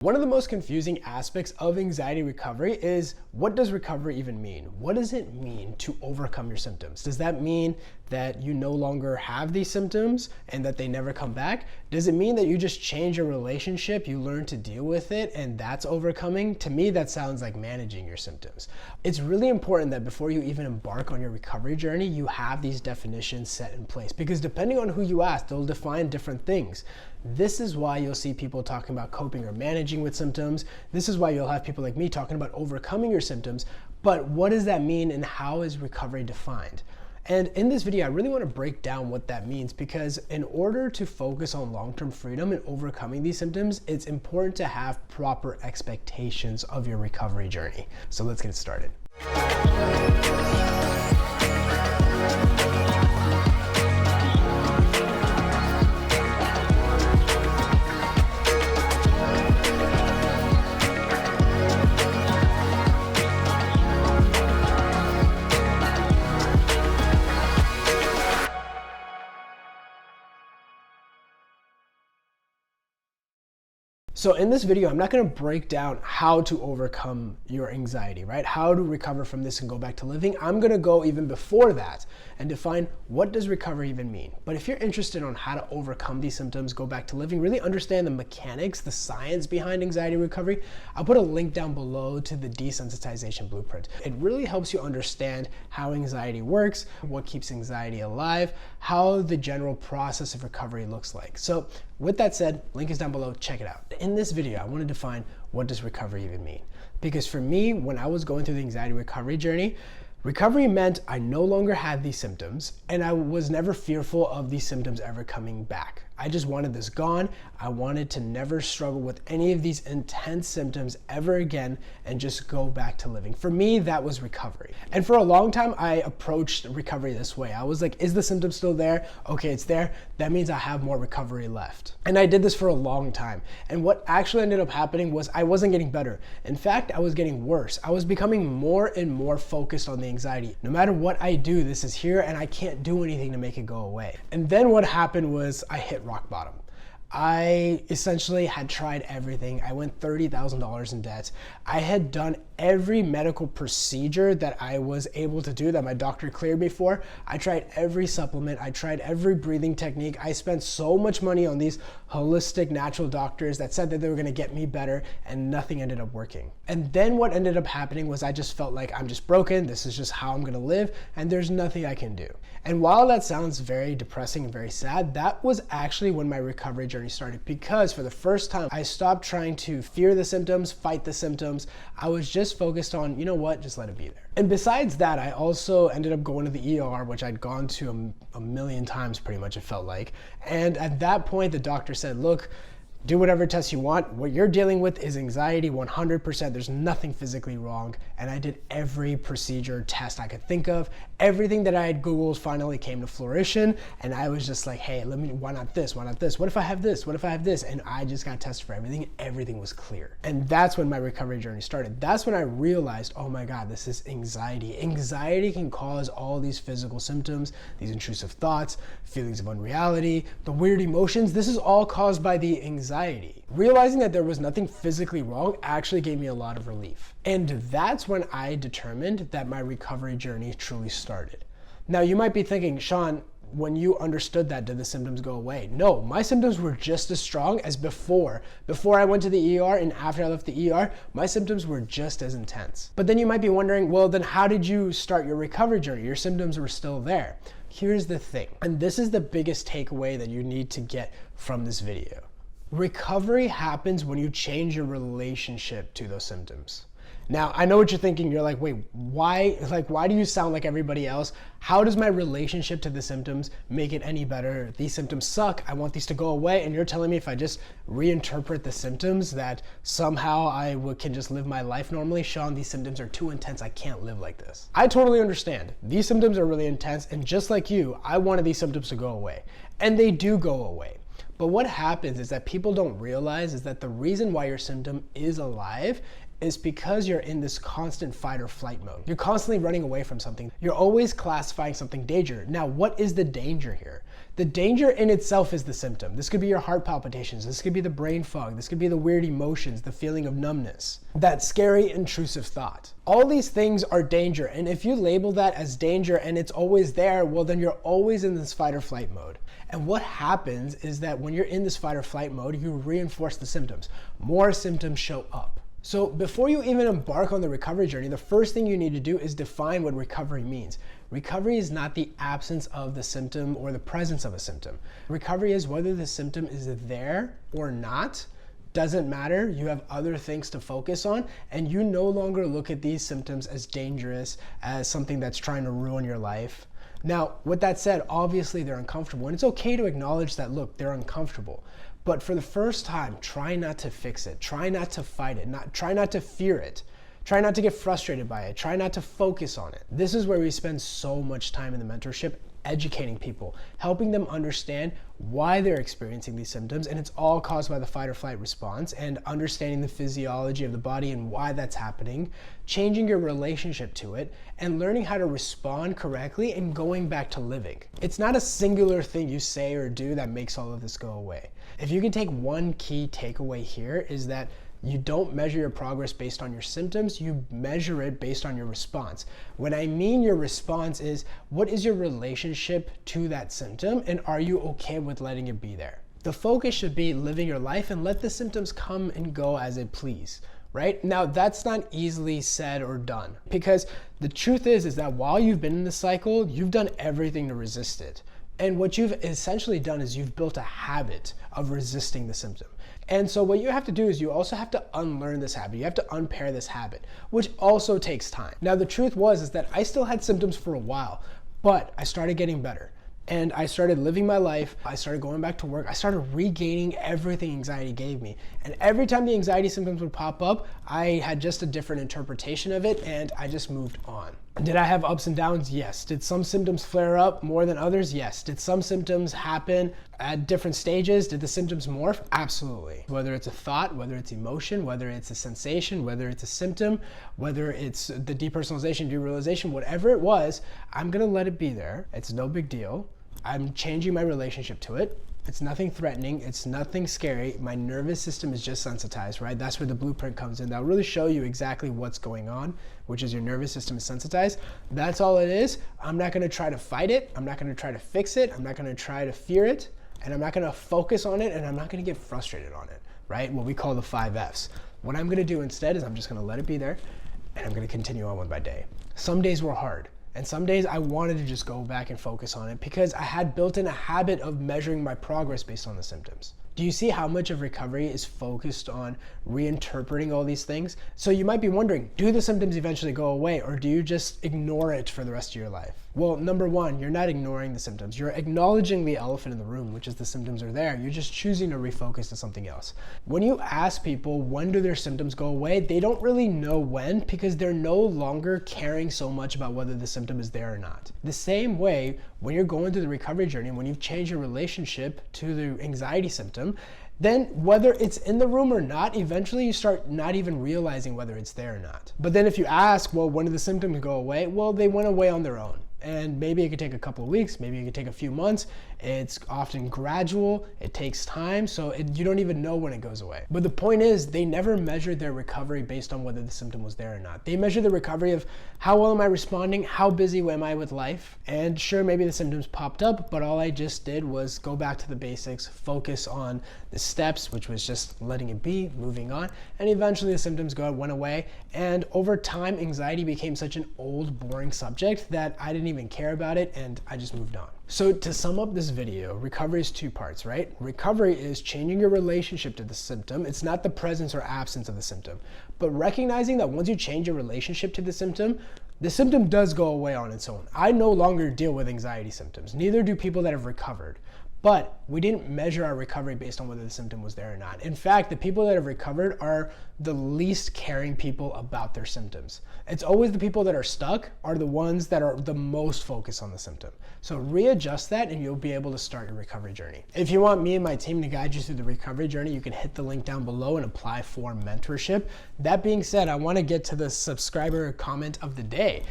One of the most confusing aspects of anxiety recovery is, what does recovery even mean? What does it mean to overcome your symptoms? Does that mean that you no longer have these symptoms and that they never come back? Does it mean that you just change your relationship, you learn to deal with it, and that's overcoming? To me, that sounds like managing your symptoms. It's really important that before you even embark on your recovery journey, you have these definitions set in place, because depending on who you ask, they'll define different things. This is why you'll see people talking about coping or managing with symptoms. This is why you'll have people like me talking about overcoming your symptoms. But what does that mean, and how is recovery defined? And in this video, I really want to break down what that means, because in order to focus on long-term freedom and overcoming these symptoms, it's important to have proper expectations of your recovery journey. So let's get started. So in this video, I'm not going to break down how to overcome your anxiety, right? How to recover from this and go back to living. I'm going to go even before that and define, what does recovery even mean? But if you're interested on how to overcome these symptoms, go back to living, really understand the mechanics, the science behind anxiety recovery, I'll put a link down below to the desensitization blueprint. It really helps you understand how anxiety works, what keeps anxiety alive, how the general process of recovery looks like. So with that said, link is down below, check it out. In this video, I want to define, what does recovery even mean? Because for me, when I was going through the anxiety recovery journey, recovery meant I no longer had these symptoms, and I was never fearful of these symptoms ever coming back. I just wanted this gone. I wanted to never struggle with any of these intense symptoms ever again and just go back to living. For me, that was recovery. And for a long time, I approached recovery this way. I was like, is the symptom still there? Okay, it's there. That means I have more recovery left. And I did this for a long time. And what actually ended up happening was I wasn't getting better. In fact, I was getting worse. I was becoming more and more focused on the anxiety. No matter what I do, this is here and I can't do anything to make it go away. And then what happened was I hit rock bottom. I essentially had tried everything. I went $30,000 in debt. I had done every medical procedure that I was able to do that my doctor cleared me for. I tried every supplement. I tried every breathing technique. I spent so much money on these holistic natural doctors that said that they were going to get me better, and nothing ended up working. And then what ended up happening was I just felt like I'm just broken. This is just how I'm going to live, and there's nothing I can do. And while that sounds very depressing and very sad, that was actually when my recovery journey started, because for the first time, I stopped trying to fear the symptoms, fight the symptoms. I was just focused on, you know what, just let it be there. And besides that, I also ended up going to the ER, which I'd gone to a million times pretty much, it felt like. And at that point, the doctor said, look, do whatever tests you want. What you're dealing with is anxiety 100%. There's nothing physically wrong. And I did every procedure test I could think of. Everything that I had Googled finally came to fruition. And I was just like, hey, why not this? Why not this? What if I have this? What if I have this? And I just got tested for everything. Everything was clear. And that's when my recovery journey started. That's when I realized, oh my God, this is anxiety. Anxiety can cause all these physical symptoms, these intrusive thoughts, feelings of unreality, the weird emotions. This is all caused by the anxiety. Realizing that there was nothing physically wrong actually gave me a lot of relief. And that's when I determined that my recovery journey truly started. Now you might be thinking, Shaan, when you understood that, did the symptoms go away? No, my symptoms were just as strong as before. Before I went to the ER and after I left the ER, my symptoms were just as intense. But then you might be wondering, well, then how did you start your recovery journey? Your symptoms were still there. Here's the thing, and this is the biggest takeaway that you need to get from this video. Recovery happens when you change your relationship to those symptoms. Now, I know what you're thinking. You're like, wait, why do you sound like everybody else? How does my relationship to the symptoms make it any better? These symptoms suck. I want these to go away. And you're telling me if I just reinterpret the symptoms that somehow I can just live my life normally? Shaan, these symptoms are too intense. I can't live like this. I totally understand. These symptoms are really intense. And just like you, I wanted these symptoms to go away. And they do go away. But what happens is that people don't realize is that the reason why your symptom is alive is because you're in this constant fight or flight mode. You're constantly running away from something. You're always classifying something danger. Now, what is the danger here? The danger in itself is the symptom. This could be your heart palpitations. This could be the brain fog. This could be the weird emotions, the feeling of numbness, that scary intrusive thought. All these things are danger. And if you label that as danger and it's always there, well, then you're always in this fight or flight mode. And what happens is that when you're in this fight or flight mode, you reinforce the symptoms. More symptoms show up. So before you even embark on the recovery journey, the first thing you need to do is define what recovery means. Recovery is not the absence of the symptom or the presence of a symptom. Recovery is whether the symptom is there or not. Doesn't matter. You have other things to focus on, and you no longer look at these symptoms as dangerous, as something that's trying to ruin your life. Now, with that said, obviously they're uncomfortable, and it's okay to acknowledge that, look, they're uncomfortable. But for the first time, try not to fix it. Try not to fight it. Try not to fear it. Try not to get frustrated by it. Try not to focus on it. This is where we spend so much time in the mentorship, educating people, helping them understand why they're experiencing these symptoms, and it's all caused by the fight or flight response, and understanding the physiology of the body and why that's happening, changing your relationship to it, and learning how to respond correctly and going back to living. It's not a singular thing you say or do that makes all of this go away. If you can take one key takeaway here, is that you don't measure your progress based on your symptoms, you measure it based on your response. When I mean your response is, what is your relationship to that symptom, and are you okay with letting it be there? The focus should be living your life and let the symptoms come and go as it please, right? Now, that's not easily said or done, because the truth is that while you've been in the cycle, you've done everything to resist it. And what you've essentially done is you've built a habit of resisting the symptom. And so what you have to do is you also have to unlearn this habit. You have to unpair this habit, which also takes time. Now, the truth is that I still had symptoms for a while, but I started getting better. And I started living my life. I started going back to work. I started regaining everything anxiety gave me. And every time the anxiety symptoms would pop up, I had just a different interpretation of it, and I just moved on. Did I have ups and downs? Yes. Did some symptoms flare up more than others? Yes. Did some symptoms happen at different stages? Did the symptoms morph? Absolutely. Whether it's a thought, whether it's emotion, whether it's a sensation, whether it's a symptom, whether it's the depersonalization, derealization, whatever it was, I'm gonna let it be there. It's no big deal. I'm changing my relationship to it. It's nothing threatening. It's nothing scary. My nervous system is just sensitized, right? That's where the blueprint comes in. That'll really show you exactly what's going on, which is your nervous system is sensitized. That's all it is. I'm not going to try to fight it. I'm not going to try to fix it. I'm not going to try to fear it. And I'm not going to focus on it. And I'm not going to get frustrated on it, right? What we call the 5 Fs. What I'm going to do instead is I'm just going to let it be there, and I'm going to continue on with my day. Some days were hard. And some days I wanted to just go back and focus on it because I had built in a habit of measuring my progress based on the symptoms. Do you see how much of recovery is focused on reinterpreting all these things? So you might be wondering, do the symptoms eventually go away, or do you just ignore it for the rest of your life? Well, number one, you're not ignoring the symptoms. You're acknowledging the elephant in the room, which is the symptoms are there. You're just choosing to refocus to something else. When you ask people when do their symptoms go away, they don't really know when, because they're no longer caring so much about whether the symptom is there or not. The same way, when you're going through the recovery journey, when you've changed your relationship to the anxiety symptom, then whether it's in the room or not, eventually you start not even realizing whether it's there or not. But then if you ask, well, when did the symptoms go away? Well, they went away on their own. And maybe it could take a couple of weeks, maybe it could take a few months. It's often gradual, it takes time, so you don't even know when it goes away. But the point is, they never measured their recovery based on whether the symptom was there or not. They measured the recovery of how well am I responding, how busy am I with life, and sure, maybe the symptoms popped up, but all I just did was go back to the basics, focus on the steps, which was just letting it be, moving on, and eventually the symptoms went away. And over time, anxiety became such an old, boring subject that I didn't even care about it, and I just moved on. So to sum up this video, recovery is 2 parts, right? Recovery is changing your relationship to the symptom. It's not the presence or absence of the symptom, but recognizing that once you change your relationship to the symptom does go away on its own. I no longer deal with anxiety symptoms. Neither do people that have recovered. But we didn't measure our recovery based on whether the symptom was there or not. In fact, the people that have recovered are the least caring people about their symptoms. It's always the people that are stuck are the ones that are the most focused on the symptom. So readjust that and you'll be able to start your recovery journey. If you want me and my team to guide you through the recovery journey, you can hit the link down below and apply for mentorship. That being said, I want to get to the subscriber comment of the day.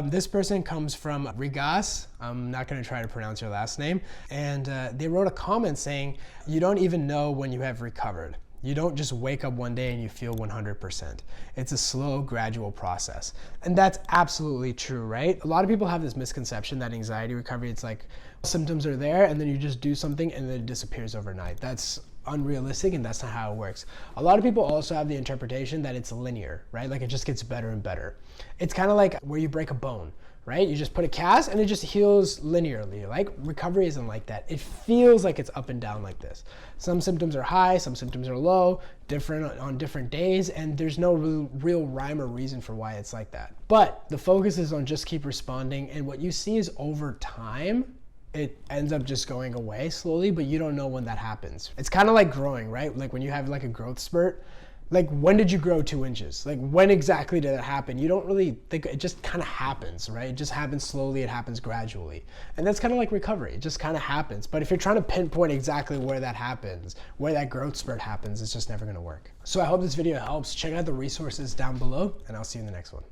This person comes from Rigas. I'm not gonna try to pronounce your last name. And they wrote a comment saying, you don't even know when you have recovered. You don't just wake up one day and you feel 100%. It's a slow, gradual process. And that's absolutely true, right? A lot of people have this misconception that anxiety recovery, it's like symptoms are there and then you just do something and then it disappears overnight. That's unrealistic and that's not how it works. A lot of people also have the interpretation that it's linear, right? Like it just gets better and better. It's kind of like where you break a bone, right? You just put a cast and it just heals linearly. Like recovery isn't like that. It feels like it's up and down like this. Some symptoms are high, some symptoms are low, different on different days, and there's no real rhyme or reason for why it's like that. But the focus is on just keep responding, and what you see is over time, it ends up just going away slowly, but you don't know when that happens. It's kind of like growing, right? Like when you have like a growth spurt, like when did you grow 2 inches? Like when exactly did it happen? You don't really think, it just kind of happens, right? It just happens slowly, it happens gradually. And that's kind of like recovery, it just kind of happens. But if you're trying to pinpoint exactly where that happens, where that growth spurt happens, it's just never gonna work. So I hope this video helps. Check out the resources down below and I'll see you in the next one.